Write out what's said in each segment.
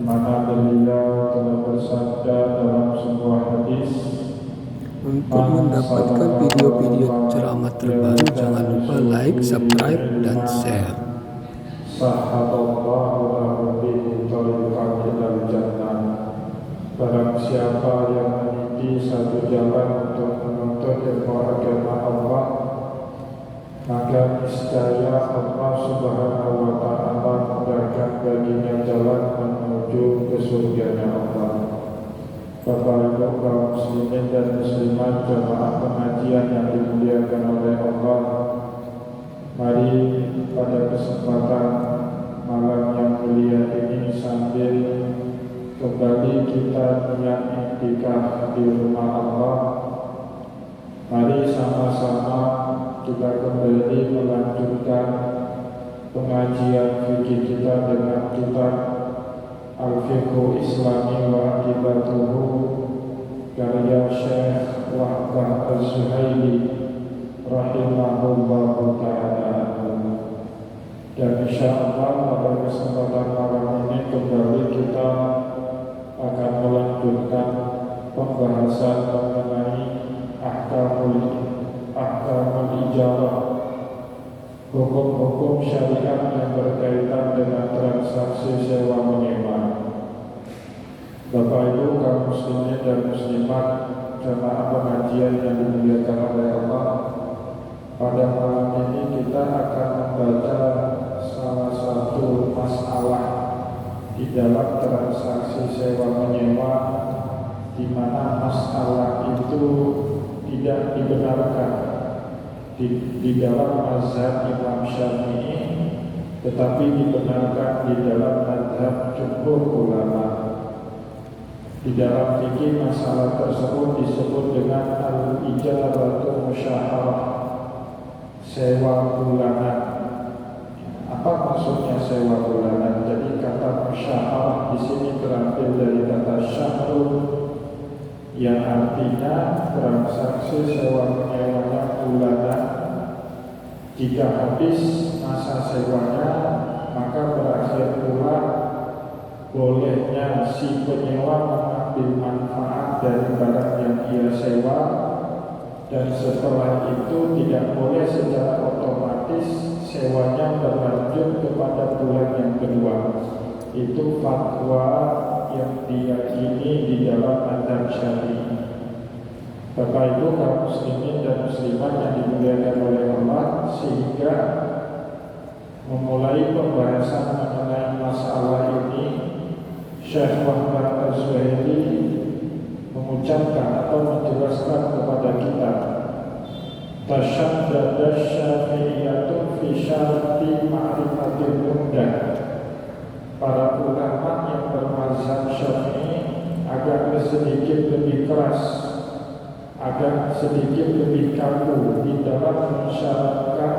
mana beliau telah bersabda dalam sebuah hadis, Untuk mendapatkan video-video ceramah terbaru, jangan lupa like, subscribe, dan share. Sahaballahu lahu bihi tariqan ilal jannah. Barang siapa yang meniti satu jalan untuk menuntut ilmu agama Allah, maka niscaya Allah Subhanahu wa ta'ala mudahkan baginya jalan menuju ke surganya Allah. Bapak Ibu kaum muslimin dan muslimat jamaah pengajian yang dimuliakan oleh Allah, mari pada kesempatan malam yang mulia ini sambil kembali kita niat iktikaf di rumah Allah, mari sama-sama kita kembali melanjutkan pengajian fikih kita dengan kitab Al-Fiqhu Islami wa Akibatuhu karya Syekh Wahbah Az-Zuhaili rahimahullahu ta'ala. Dan insyaallah pada kesempatan malam ini kembali kita akan melanjutkan pembahasan mengenai ahkamul ijarah, hukum-hukum syariat yang berkaitan dengan transaksi sewa menyewa. Bapak Ibu kaum muslimin dan muslimat jamaah pengajian yang dimuliakan oleh Allah, pada malam ini kita akan membaca salah satu masalah di dalam transaksi sewa menyewa, di mana masalah itu tidak dibenarkan di dalam mazhab Imam Syafi'i, tetapi dibenarkan di dalam mazhab jumhur ulama. Di dalam fikih masalah tersebut disebut dengan al-ijaratu musyaharah, sewa bulanan. Apa maksudnya sewa bulanan? Jadi kata musyaharah di sini terambil dari kata syahrul, yang artinya transaksi sewa menyewanya bulanan. Jika habis masa sewanya, maka berakhir pula bolehnya si penyewa mengambil manfaat dari barang yang ia sewa, dan setelah itu tidak boleh secara otomatis sewanya berlanjut kepada bulan yang kedua. Itu fatwa yang diyakini di dalam mazhab Syafi'i. Bapak Ibu kaum muslimin dan muslimat yang dimuliakan oleh Allah, sehingga memulai pembahasan mengenai masalah ini, Syekh Wahbah Az-Zuhaili mengucapkan atau menjelaskan kepada kita, tasyaddada syafi'iyatu fi syarti ma'rifatil mudah. Para ulama yang bermazhab Syafi'i agak sedikit lebih keras, agak sedikit lebih kaku di dalam mensyaratkan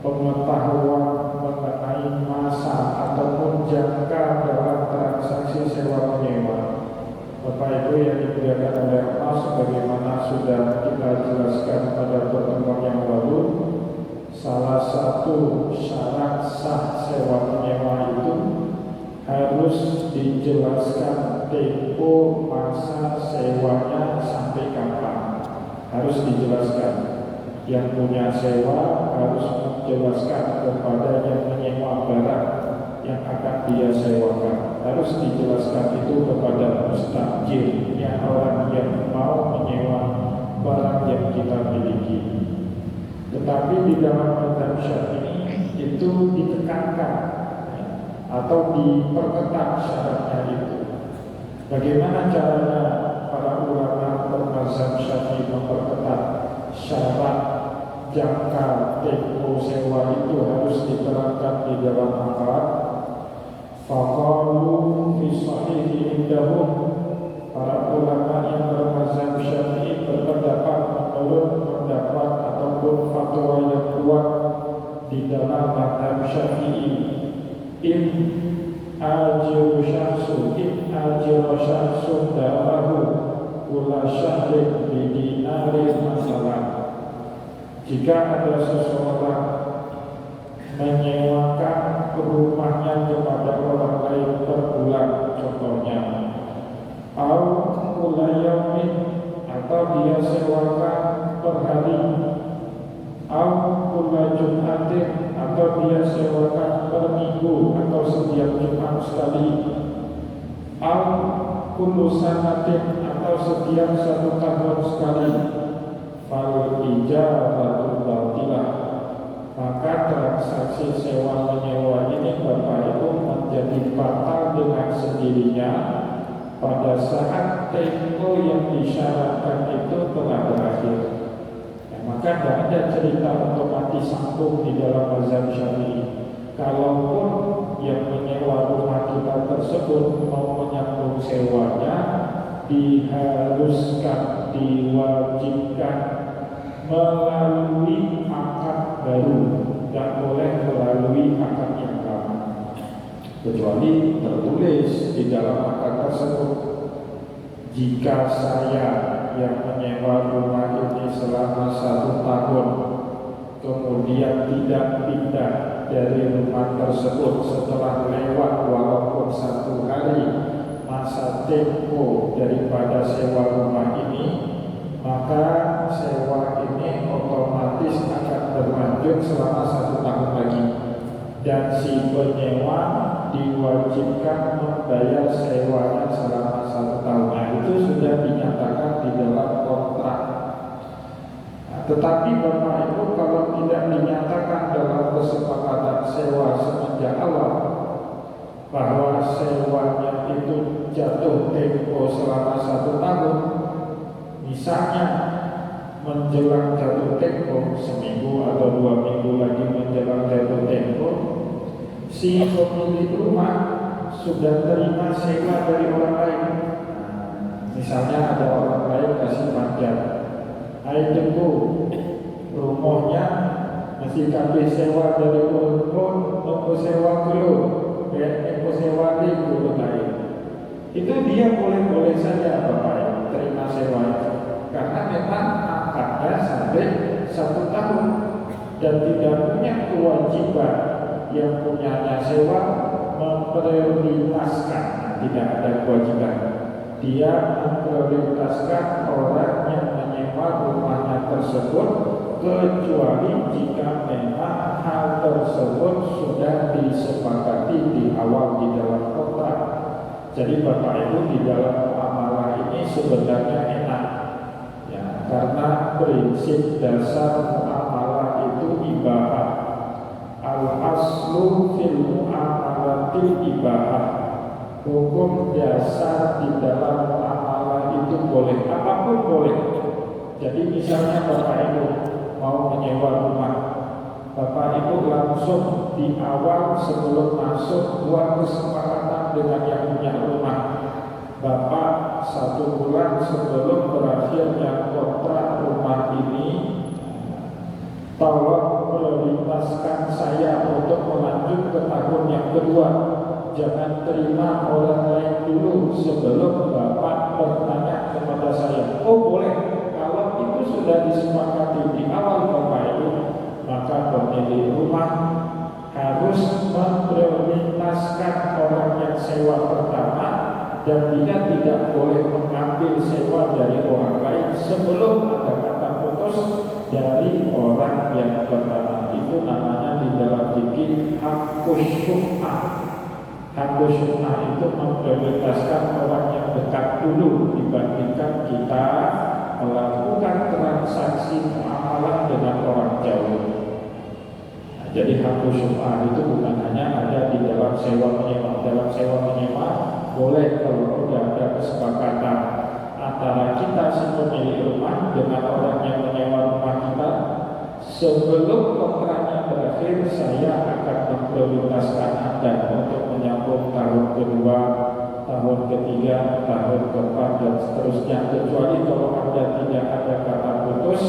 pengetahuan mengenai masa ataupun jangka dalam transaksi sewa menyewa. Bapak Ibu yang dimuliakan oleh Allah, sebagaimana sudah kita jelaskan pada pertemuan yang lalu, salah satu syarat sah sewa menyewa itu harus dijelaskan tempo masa sewanya sampai kapan. Harus dijelaskan. Yang punya sewa harus menjelaskan kepada yang menyewa barang yang akan dia sewakan. Harus dijelaskan itu kepada mustajir, yang orang yang mau menyewa barang yang kita miliki. Tetapi di dalam mazhab Syafi'i itu ditekankan atau diperketat syaratnya itu. Bagaimana caranya para ulama bermazhab Syafi'i memperketat syarat jangka tempo sewa itu harus diterapkan di dalam akad? Faqalu fi sahihi indahum, para ulama yang bermazhab Syafi'i berpendapat menurut pendapat ataupun fatwa yang kuat di dalam mazhab Syafi'i, in ajiru syahsun darahu kula syahrin bidinarin masalah. Jika ada seseorang menyewakan rumahnya kepada orang lain per bulan, atau dia sewakan per hari, au kulla Jumatin, atau dia sewakan per minggu atau setiap Jumat sekali, au kullu sanatin, atau setiap 1 tahun sekali, fal ijabatu batilah, maka transaksi sewa menyewa ini Bapak Ibu menjadi batal dengan sendirinya pada saat tempo yang disyaratkan itu telah berakhir. Maka tidak ada cerita otomatis sambung di dalam mazhab Syafi'i. Kalaupun yang menyewa rumah kita tersebut mau menyambung sewanya, diharuskan, diwajibkan melalui akad baru, dan boleh melalui akad yang lama, kecuali tertulis di dalam akad tersebut, jika saya yang menyewa rumah ini selama 1 tahun kemudian tidak pindah dari rumah tersebut setelah lewat walaupun 1 hari masa tempo daripada sewa rumah ini, maka sewa ini otomatis akan berlanjut selama 1 tahun lagi, dan si penyewa diwajibkan membayar sewanya selama 1 tahun. Nah, itu sudah dinyatakan di dalam kontrak. Nah, tetapi Bapak Ibu, kalau tidak dinyatakan dalam kesepakatan sewa semenjak awal bahwa sewanya itu jatuh tempo selama 1 tahun, misalnya menjelang jatuh tempo seminggu atau 2 minggu lagi menjelang jatuh tempo, si pemilik rumah sudah terima sewa dari orang lain. Misalnya ada orang lain kasih panjang, ayo tunggu rumahnya masih kabeh sewa dari pun untuk sewa dulu, untuk sewa di dulu lain. Itu dia boleh-boleh saja Bapak terima sewa itu, karena memang akadnya sampai 1 tahun dan tidak punya kewajiban yang punyanya sewa memprioritaskan, tidak ada kewajiban. Dia memprioritaskan orang yang menyewa rumahnya tersebut, kecuali jika memang hal tersebut sudah disepakati di awal di dalam kontrak. Jadi Bapak Ibu, di dalam muamalah ini sebenarnya enak ya, karena prinsip dasar muamalah itu ibahah. Al-aslu fil muamalatil ibahah. Hukum dasar di dalam muamalah itu boleh, apapun boleh. Jadi misalnya Bapak Ibu mau menyewa rumah, Bapak Ibu langsung di awal sebelum masuk buat kesepakatan dengan yang punya rumah. Bapak 1 bulan sebelum berakhirnya kontrak rumah ini, tolong prioritaskan saya untuk melanjut ke tahun yang kedua. Jangan terima orang lain dulu sebelum Bapak bertanya kepada saya. Oh boleh, kalau itu sudah disepakati di awal Bapak Ibu, maka pemilik rumah harus memprioritaskan orang yang sewa pertama, dan dia tidak boleh mengambil sewa dari orang lain sebelum ada kata putus dari orang yang pertama. Itu namanya di dalam fikih haqqus syuf'ah. Haqqus syuf'ah itu memprioritaskan orang yang dekat dulu dibandingkan kita melakukan transaksi muamalah dengan orang jauh. Jadi haqqus syuf'ah itu bukan hanya ada di dalam sewa menyewa. Dalam sewa menyewa boleh kalau sudah ada kesepakatan antara kita si pemilik rumah dengan orang yang menyewa rumah kita, sebelum kontraknya berakhir saya akan memprioritaskan Anda untuk menyambung tahun kedua, tahun ketiga, tahun keempat, dan seterusnya, kecuali kalau Anda tidak ada kata putus,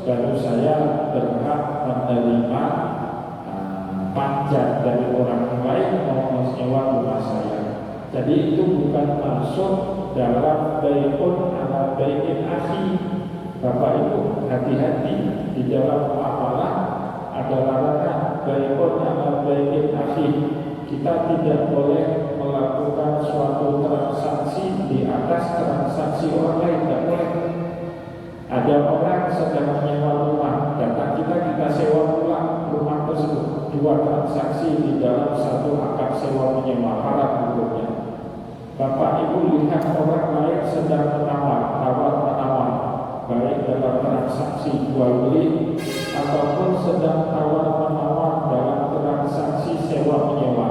baru saya berhak menerima pajak dari orang lain mau menyewa rumah saya. Jadi itu bukan masuk dalam bai'un ala bai'in akhi. Bapak Ibu hati-hati, di dalam muamalah ada larangan bai'un ala bai'in akhi. Kita tidak boleh melakukan suatu transaksi di atas transaksi orang lain, tidak boleh. ada orang sedang menyewa rumah, datang kita sewa pula rumah tersebut. Dua transaksi di dalam satu akad sewa menyewa, haram hukumnya. Bapak Ibu lihat orang lain sedang menawar, tawar-menawar, baik dalam transaksi jual beli ataupun sedang tawar-menawar dalam transaksi sewa menyewa.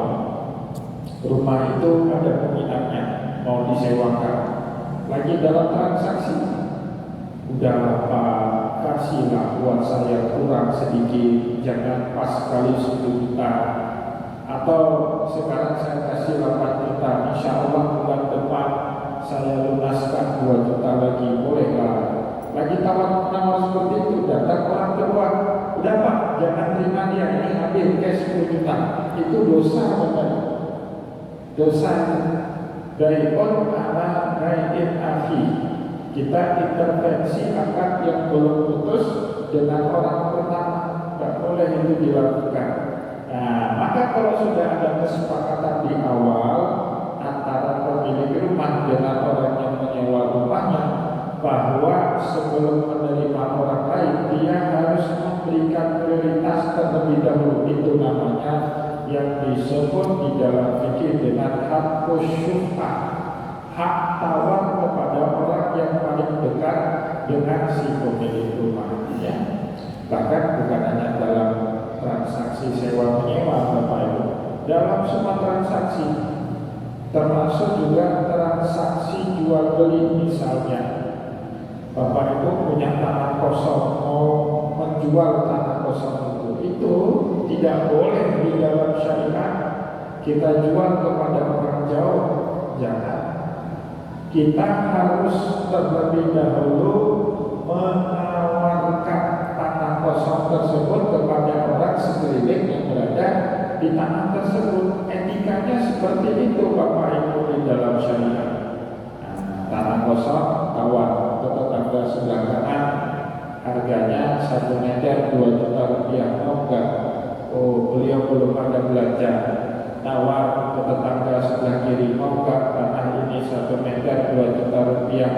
Rumah itu ada peminatnya, mau disewakan. Lagi dalam transaksi, udah Pak, kasihlah buat saya kurang sedikit, jangan pas sekali 10 juta. Atau sekarang saya kasih 8 juta, insya Allah bulan depan saya lunaskan 2 juta lagi, bolehlah. Lagi tawar-menawar seperti itu, datang orang kedua, udah Pak, jangan terima dia, ini ambil cash 10 juta. Itu dosa benar. Dosa Daikon ala Daik Afi. Kita intervensi akad yang belum putus dengan orang pertama, tidak boleh itu dilakukan. Nah, maka kalau sudah ada kesepakatan di awal antara pemilik rumah dengan orang yang menyewa rumahnya, bahwa sebelum menerima orang lain dia harus memberikan prioritas terlebih dahulu. Itu namanya yang disebut di dalam fikih dengan hak syuf'ah, hak tawar kepada orang yang paling dekat dengan si pemilik rumah. Ya. Bahkan bukan hanya dalam transaksi sewa menyewa, Bapak Ibu, dalam semua transaksi, termasuk juga transaksi jual beli. Misalnya Bapak Ibu punya tanah kosong, mau menjual tanah kosong itu tidak boleh di dalam syariat kita jual kepada orang jauh, jangan. Kita harus terlebih dahulu menawarkan tanah kosong tersebut kepada orang sekeliling yang berada di tanah tersebut. Etikanya seperti itu Bapak Ibu di dalam syariat. Tanah kosong tawar ke tetangga sebelah kanan, harganya 1 meter 2 juta rupiah. Oh enggak, oh beliau belum ada belanja. Tawar ke tetangga sebelah kiri, oh enggak, tanah ini 1 meter 2 juta rupiah.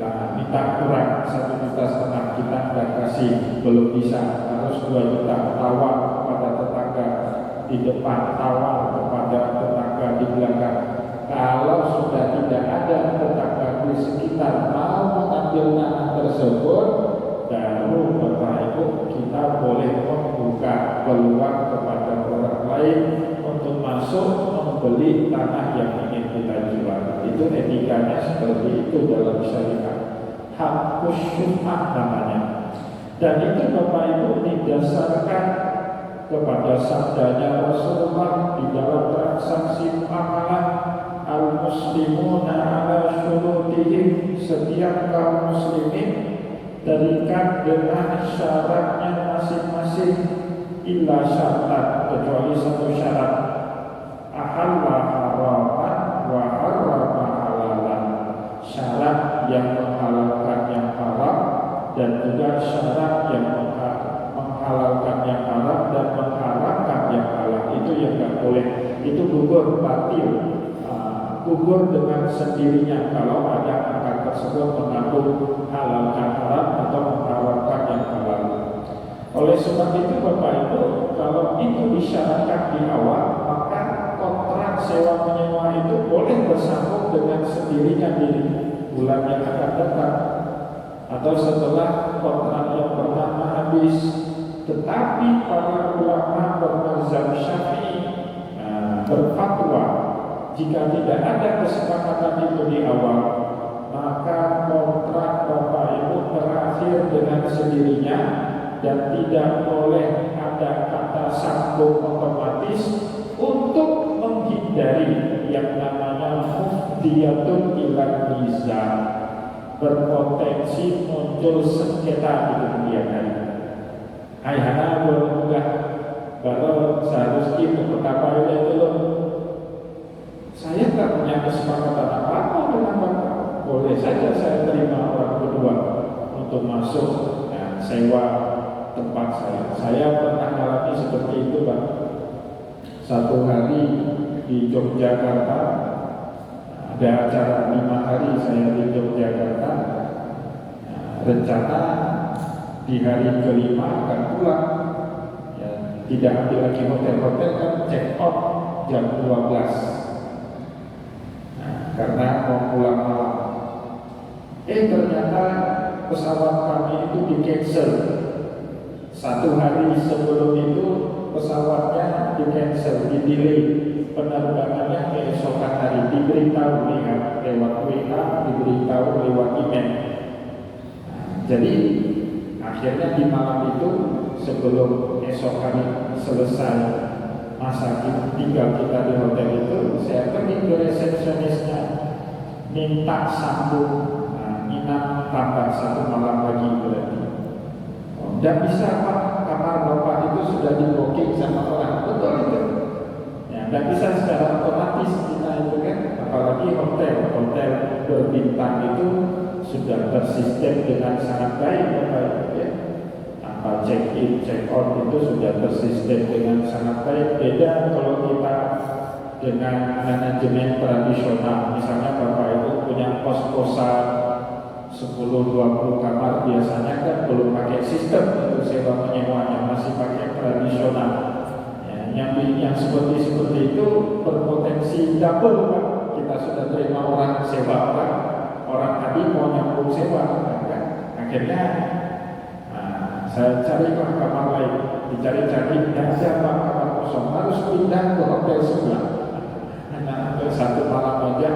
Nah, minta kurang 1,5 juta, kita enggak kasih, belum bisa, harus 2 juta. Tawar kepada tetangga di depan, tawar kepada tetangga di belakang. Kalau sudah tidak ada tetangga di sekitar mau mengambil tanah tersebut, baru Bapak Ibu kita boleh membuka peluang kepada orang lain untuk masuk membeli tanah yang ingin kita jual. Itu etikanya seperti itu dalam syariat. Hak syuf'ah namanya. Dan itu Bapak Ibu didasarkan kepada sabdanya Rasulullah di dalam transaksi muamalah, al-muslimuna ala syurutihim, setiap kaum muslimin terikat dengan syaratnya masing-masing, illa syaratan, kecuali satu syarat, ahalla haraman wa harrama halalan, syarat yang menghalalkan yang haram dan juga syarat yang menghalalkan yang haram dan mengharamkan yang halal. Itu yang tidak boleh, itu gugur batil, gugur dengan sendirinya kalau ada akad tersebut mengandung halalkan haram atau mengharamkan yang halal. Oleh sebab itu Bapak Ibu, kalau itu disyaratkan di awal, maka kontrak sewa menyewa itu boleh bersambung dengan sendirinya di bulan yang akan datang atau setelah kontrak yang pertama habis. Tetapi para ulama bermazhab Syafi'i berfatwa, jika tidak ada kesepakatan itu di awal, maka kontrak Bapak Ibu berakhir dengan sendirinya dan tidak boleh ada kata sambung otomatis untuk menghindari yang namanya mufdiyatun ila niza, berpotensi muncul sengketa di kemudian hari. Ayahana berunggah baru seharusnya betapa itu loh. Saya tak punya kesepakatan apa-apa dengan Bapak. Boleh saja saya terima orang kedua untuk masuk sewa tempat saya. Saya pernah mengalami seperti itu, Pak. Satu hari di Yogyakarta, ada acara 5 hari saya di Yogyakarta. rencana di hari kelima akan pulang. Ya, tidak ambil lagi hotel-hotel kan check out jam 12. Nah, karena mau pulang malam. Ternyata pesawat kami itu di cancel. 1 hari sebelum itu pesawatnya di cancel, di delay penerbangannya keesokan hari, diberitahu lewat WA, diberitahu lewat email. Jadi akhirnya di malam itu sebelum esok hari selesai masa tinggal kita di hotel itu, saya pergi ke resepsionisnya minta sambung nginap tambah 1 malam lagi berarti. Dan bisa Pak, kamar Bapak itu sudah di booking sama orang. Betul itu. Ya, dan bisa secara otomatis kita itu kan, apalagi hotel berbintang itu sudah bersistem dengan sangat baik Bapak ya. Apa check in, check out itu sudah bersistem dengan sangat baik. Beda kalau kita dengan manajemen tradisional, misalnya Bapak itu punya kos-kosan 10-20 kamar, biasanya kan belum pakai sistem untuk sewa menyewanya, masih pakai tradisional. Ya, yang seperti itu berpotensi double Pak. Kita sudah terima orang sewa, orang tadi mau nyambung sewa kan? Akhirnya saya cari kamar lain, dicari-cari dan siapa kamar kosong, harus pindah ke hotel sebelah. Nah, 1 malam aja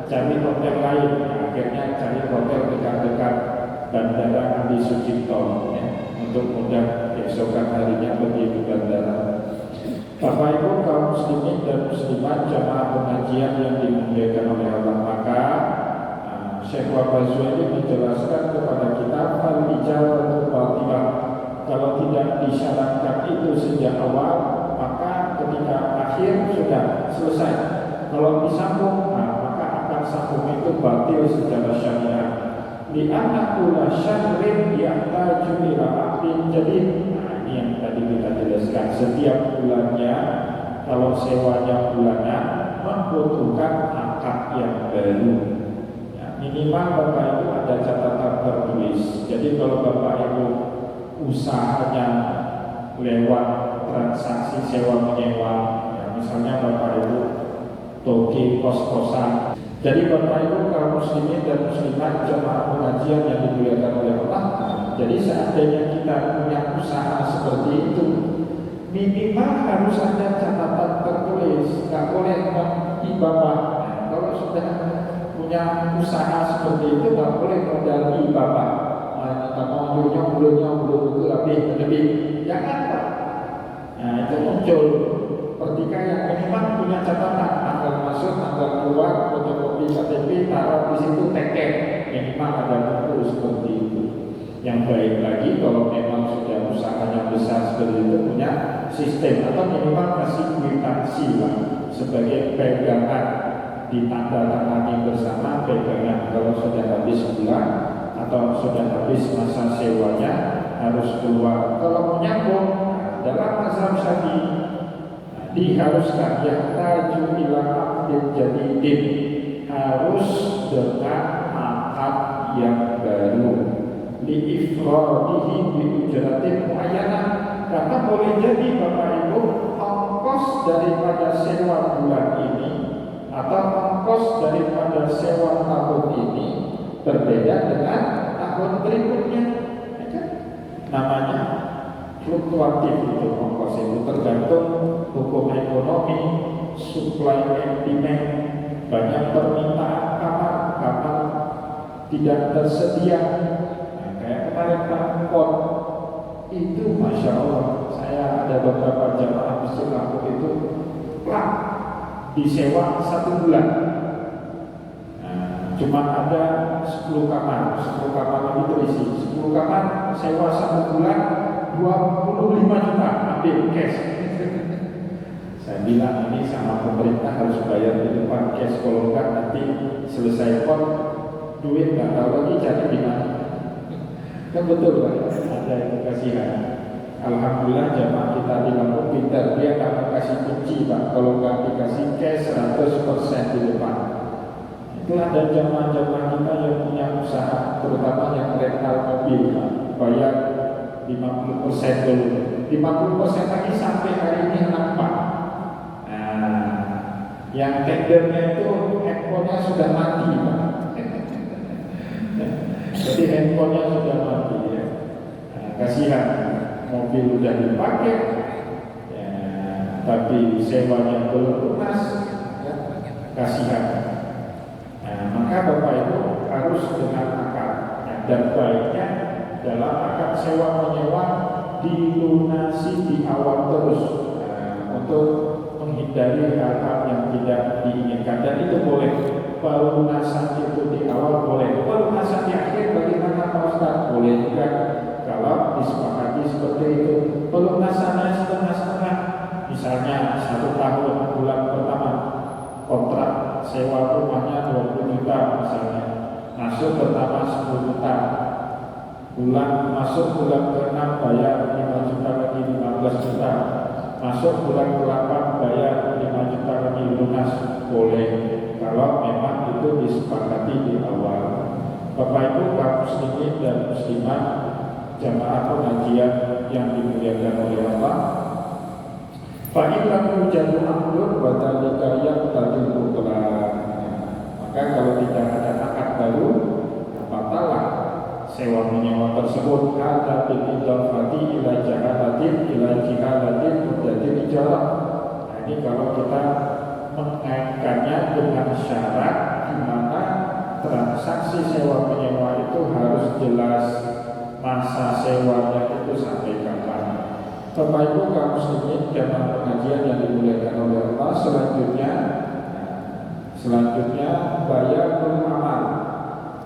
cari hotel lain. Akhirnya cari hotel dekat-dekat Bandara Adi Sucipto ya, untuk mudah keesokan harinya pergi ke bandara. Bapak Ibu kaum muslimin dan muslimat jamaah pengajian yang dimuliakan oleh Allah, maka Syekh Wabazwani menjelaskan kepada kita al-ijabatu batibah. Kalau tidak disyaratkan itu sejak awal, maka ketika akhir sudah selesai. Kalau disambung, sambung itu batil secara syariat. Li'anna kulla syahrin yahtaju ila aqdin jadid. Nah, ini yang tadi kita jelaskan. Setiap bulannya, kalau sewanya bulanan, membutuhkan akad yang baru. Ya, minimal Bapak Ibu ada catatan tertulis. Jadi kalau Bapak Ibu usahanya lewat transaksi sewa menyewa, ya, misalnya Bapak Ibu toki kos-kosan. Jadi Bapak Ibu kaum muslimin dan muslimat jemaah pengajian yang dimuliakan oleh Allah, jadi seandainya kita punya usaha seperti itu, minimal harus ada catatan tertulis, nggak boleh di bawah. Kalau sudah punya usaha seperti itu, nggak boleh modal di bawah. Kita mau belum lebih, jangan Pak. Nah, itu muncul pertikaian. Minimal punya catatan, tanggal masuk, tanggal keluar, fotokopi KTP, taruh di situ teken. Minimal ada buku seperti itu. Yang baik lagi kalau memang sudah usahanya besar seperti itu, punya sistem atau minimal kasih kwitansi lah sebagai pegangan, ditandatangani bersama pegangan. Kalau sudah habis bulan atau sudah habis masa sewanya harus keluar. Kalau menyambung dalam mazhab Syafi'i diharuskan yang taju ila aqdin jadidin, harus dengan akad yang baru, liifradihi bi ujratin muayyanah. Karena boleh jadi Bapak Ibu ongkos daripada sewa bulan ini atau ongkos daripada sewa tahun ini berbeda dengan tahun berikutnya. Namanya fluktuatif itu ongkos itu, tergantung hukum ekonomi, supply and demand. Banyak permintaan kamar tidak tersedia. Nah, kayak kemarin Pak itu, masya Allah, saya ada beberapa jamaah masjid Lampung itu plak disewa 1 bulan. Nah, cuma ada 10 kamar itu terisi. 10 kamar sewa 1 bulan 25 juta, ambil cash. Saya bilang ini sama pemerintah harus bayar di depan cash, kalau enggak nanti selesai pon duit nggak tahu lagi cari di mana. Kan betul Pak, ada yang kasihan. Alhamdulillah jamaah kita di Lampung pintar, dia nggak mau kasih kunci Pak, kalau nggak dikasih cash 100% di depan. Itu ada jamaah-jamaah kita yang punya usaha, terutama yang rental mobil, bayar 50% dulu, 50% lagi sampai hari ini nampak. Nah, yang tendernya itu handphonenya sudah mati, Pak. Jadi handphonenya sudah mati ya. Nah, kasihan, mobil sudah dipakai, ya, tapi sewanya belum lunas, ya, kasihan. Nah, maka Bapak Ibu harus dengan akad, ya, dan baiknya dalam akad sewa menyewa dilunasi di awal terus, untuk menghindari hal-hal yang tidak diinginkan. Dan itu boleh, pelunasan itu di awal boleh, pelunasan di akhir bagaimana Pak Ustaz? Boleh juga kalau disepakati seperti itu. Pelunasannya setengah-setengah, misalnya 1 tahun, bulan pertama kontrak sewa rumahnya 20 juta misalnya, masuk pertama 10 juta, masuk bulan ke-6 bayar 5 juta lagi, 15 juta, masuk bulan ke-8 bayar 5 juta lagi, lunas. Boleh kalau memang itu disepakati di awal. Bapak Ibu kaum muslimin dan muslimat, jamaah pengajian yang dimuliakan oleh Allah, fa'illahu jadu amdur badalika yang tadi mutlak. Maka kalau tidak ada akad baru, batallah sewa menyewa tersebut. Ada bid'idafati ila jahalatin ila jihalatin menjadi ijarah. Nah, ini kalau kita mengaitkannya dengan syarat di mana transaksi sewa menyewa itu harus jelas, masa sewanya itu sampai kapan. Bapak Ibu kaum muslimin jamaah pengajian yang dimuliakan oleh Allah, selanjutnya bayar beramal.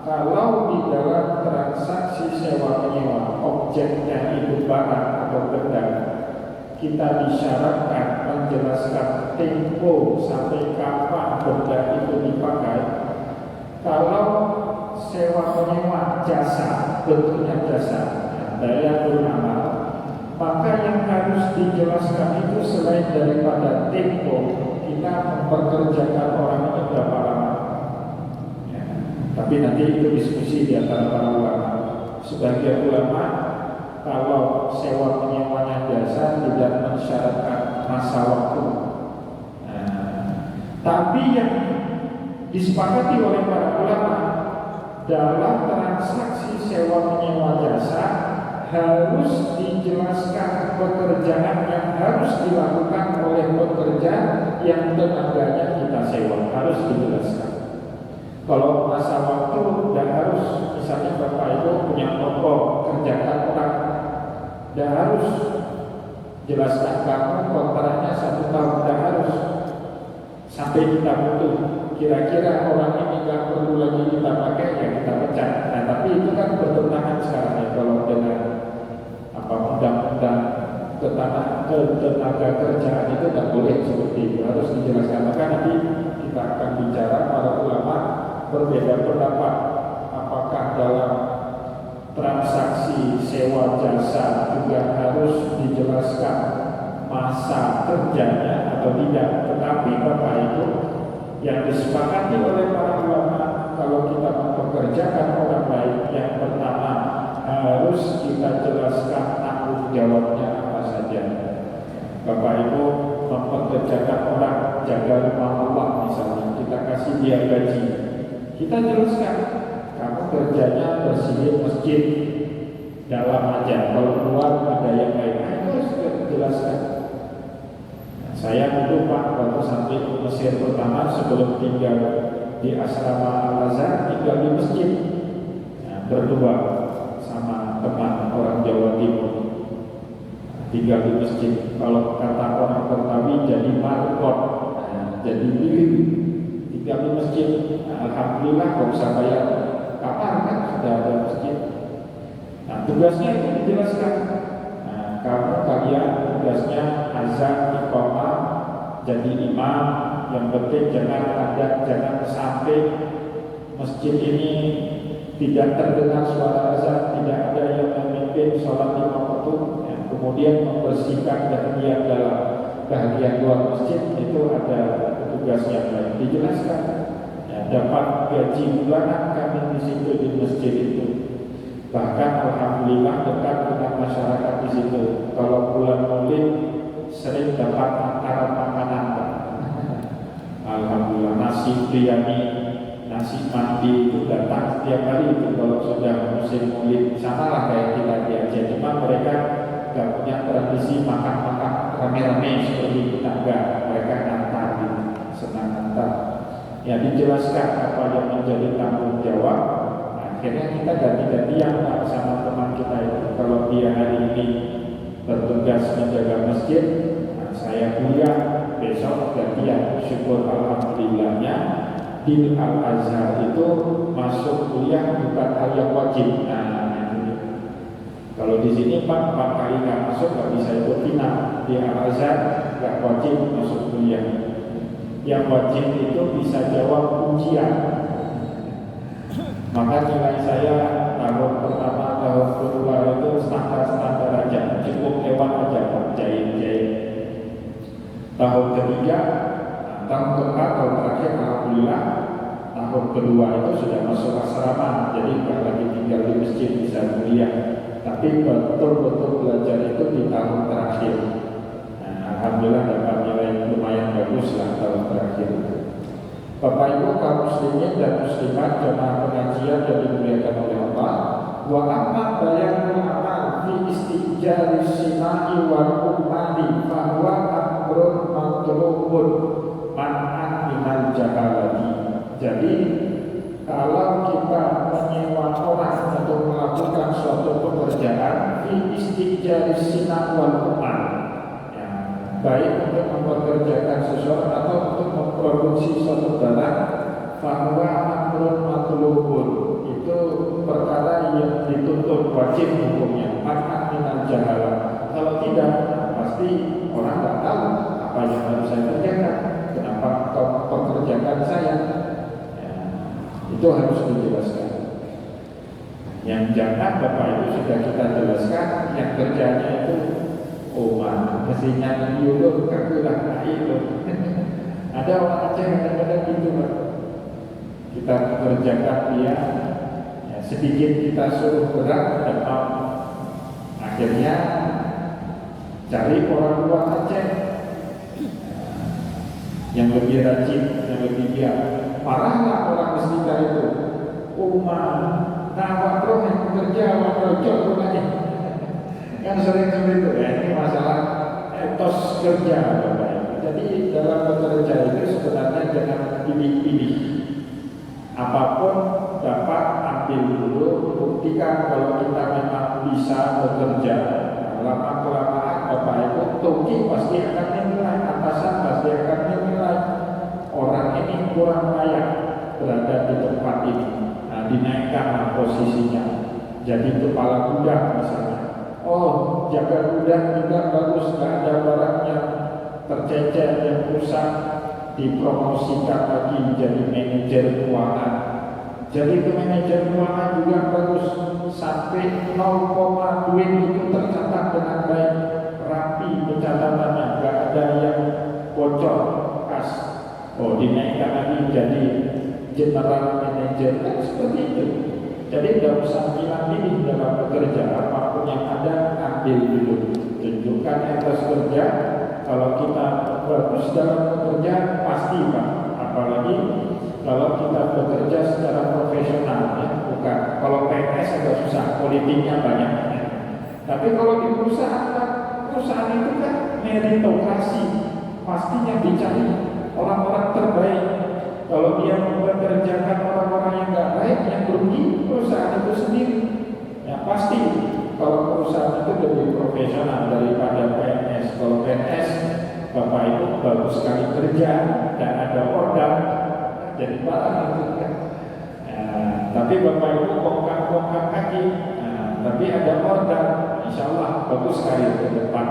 Kalau di dalam transaksi sewa menyewa objeknya itu barang atau benda, kita disyaratkan menjelaskan tempo sampai kapan benda itu dipakai. Kalau sewa menyewa jasa, bentuknya jasa, bayar beramal, maka yang harus dijelaskan itu selain daripada tempo, kita memperkerjakan orang ini berapa lama. Ya, tapi nanti itu diskusi di antara para ulama. Sebagian ulama, kalau sewa menyewanya jasa tidak mensyaratkan masa waktu. Nah, tapi yang disepakati oleh para ulama dalam transaksi sewa menyewa jasa harus dijelaskan pekerjaan yang harus dilakukan oleh pekerja yang tenaganya kita sewa, harus dijelaskan. Kalau masa waktu tidak harus, misalnya Bapak Ibu punya toko, kerjakan orang, tidak harus jelaskan kamu kontraknya 1 tahun, tidak harus, sampai kita butuh. Kira-kira orang ini nggak perlu lagi kita pakai, ya kita pecat. Nah, tapi itu kan bertentangan sekarang ya kalau dengan undang-undang tenaga kerjaan itu tidak boleh seperti itu, harus dijelaskan. Maka nanti kita akan bicara, para ulama berbeda pendapat apakah dalam transaksi sewa jasa juga harus dijelaskan masa kerjanya atau tidak. Tetapi Bapak Ibu, yang disepakati oleh para ulama, kalau kita mempekerjakan orang lain, yang pertama harus kita jelaskan tanggung jawabnya apa saja. Bapak Ibu mempekerjakan orang jaga rumah Allah misalnya, kita kasih dia gaji, kita jelaskan kamu kerjanya bersihin masjid dalam aja, kalau keluar ada yang lain, harus jelaskan. Saya dulu Pak, waktu sampai ke Mesir pertama sebelum tinggal di asrama Al-Azhar, tinggal di masjid, berdua sama teman orang Jawa Timur, tinggal di masjid. Kalau kata orang Betawi jadi markot, jadi bilik, tinggal di masjid. Alhamdulillah kok bisa bayar kapal kan, sudah ada masjid. Nah, tugasnya itu dijelaskan. Kalian tugasnya azan, iqamah, jadi imam. Yang penting jangan sampai masjid ini tidak terdengar suara azan, tidak ada yang memimpin sholat 5 waktu, ya, kemudian membersihkan bagian luar masjid, itu ada tugas yang lain dijelaskan. Ya, dapat gaji bulanan kami di situ di masjid itu. Bahkan alhamdulillah dekat dengan masyarakat di situ. Kalau bulan Maulid sering dapat antara makanan, Pak. Alhamdulillah nasi biryani, nasi mandi itu datang setiap hari itu kalau sudah musim Maulid. Sama lah kayak kita di Aceh, cuma mereka gak punya tradisi makan-makan rame-rame seperti kita, enggak. Mereka ngantar gitu, senang ngantar. Ya dijelaskan apa yang menjadi tanggung jawab. Akhirnya kita ganti-gantian sama teman kita itu. Kalau dia hari ini bertugas menjaga masjid, saya kuliah, besok gantian. Syukur alhamdulillahnya di Al-Azhar itu masuk kuliah bukan hal yang wajib. Kalau di sini Pak, 4 kali nggak masuk nggak bisa ikut final. Di Al-Azhar nggak wajib masuk kuliah. Yang wajib itu bisa jawab ujian. Maka nilai saya tahun pertama, tahun kedua itu standar aja, cukup lewat aja Pak, jahit. Tahun ketiga, tahun keempat, tahun terakhir alhamdulillah. Tahun kedua itu sudah masuk asrama, jadi nggak lagi tinggal di masjid, bisa kuliah. Tapi betul-betul belajar itu di tahun terakhir. Alhamdulillah dapat nilai lumayan bagus lah tahun terakhir itu. Bapak Ibu kaum muslimin dan muslimat jemaah pengajian yang dimuliakan oleh Allah, wa amma bayanul amal fi istijari sinai wal ummadi fa huwa amrun matlubun man'an minal jahalati. Jadi kalau kita menyewa orang untuk melakukan suatu pekerjaan fi istijari sinai wal ummadi, baik untuk mempekerjakan seseorang atau untuk memproduksi suatu barang, bahwa amrun matlubun itu perkara yang dituntut wajib hukumnya, maka minal jahalah. Kalau tidak, pasti orang tak tahu apa yang harus saya kerjakan, kenapa kau pekerjakan saya. Itu harus dijelaskan. Yang jangan Bapak itu sudah kita jelaskan, yang kerjanya itu mestinya diurut kekurang itu. Ada orang Aceh kadang-kadang gitu Pak. Kita kerjakan dia, ya, sedikit kita suruh berat dan akhirnya cari orang luar Aceh yang lebih rajin, yang lebih giat. Parahlah orang Mestika itu. Nawak roh yang bekerja, wakrojok rumahnya. Kan sering seperti itu ya, ini masalah etos kerja Bapak. Jadi dalam bekerja itu sebenarnya jangan pilih-pilih. Apapun dapat ambil dulu, buktikan kalau kita memang bisa bekerja. Lama-kelamaan Bapak Ibu toki pasti akan menilai, atasan pasti akan menilai orang ini kurang layak berada di tempat ini. Nah, dinaikkan posisinya jadi kepala gudang misalnya. Oh, jaga gudang juga bagus, nggak ada barang yang tercecer, yang rusak, dipromosikan lagi jadi manajer keuangan. Jadi ke manajer keuangan juga bagus, sampai 0, duit itu tercatat dengan baik, rapi pencatatannya, nggak ada yang bocor kas. Oh, dinaikkan lagi jadi general manager, kan seperti itu. Jadi tidak usah pilih dalam bekerja, apapun yang ada ambil dulu, tunjukkan etos kerja. Kalau kita bagus dalam bekerja pasti Pak, apalagi kalau kita bekerja secara profesional ya, bukan. Kalau PNS agak susah, politiknya banyak. Tapi kalau di perusahaan itu kan meritokrasi, pastinya dicari orang-orang terbaik. Kalau dia mempekerjakan orang-orang yang nggak baik, yang rugi perusahaan itu sendiri. Ya pasti kalau perusahaan itu lebih profesional daripada PNS. Kalau PNS, Bapak Ibu bagus sekali kerja dan ada order, jadi barang itu kan. Tapi Bapak Ibu bongkar kaki, tapi ada order, insya Allah bagus sekali ke depan.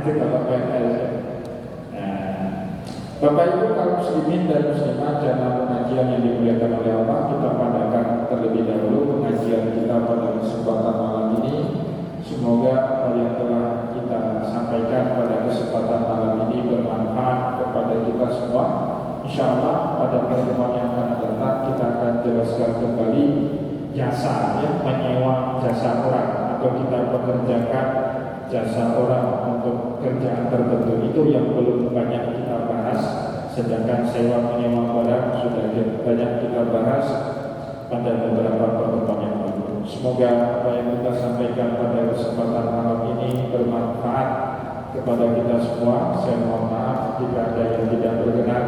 Itu kalau PNS. Bapak Ibu kaum muslimin dan muslimat jamaah pengajian yang dimuliakan oleh Allah, kita padakan terlebih dahulu pengajian kita pada kesempatan malam ini. Semoga apa yang telah kita sampaikan pada kesempatan malam ini bermanfaat kepada kita semua. Insya Allah pada pertemuan yang akan datang kesempatan kita akan jelaskan kembali jasa, ya, menyewa jasa orang atau kita pekerjakan jasa orang untuk kerjaan tertentu. Itu yang belum banyak kita bahas, sedangkan sewa menyewa barang sudah banyak kita bahas pada beberapa pertemuan yang lalu. Semoga apa yang kita sampaikan pada kesempatan malam ini bermanfaat kepada kita semua. Saya mohon maaf jika ada yang tidak berkenan.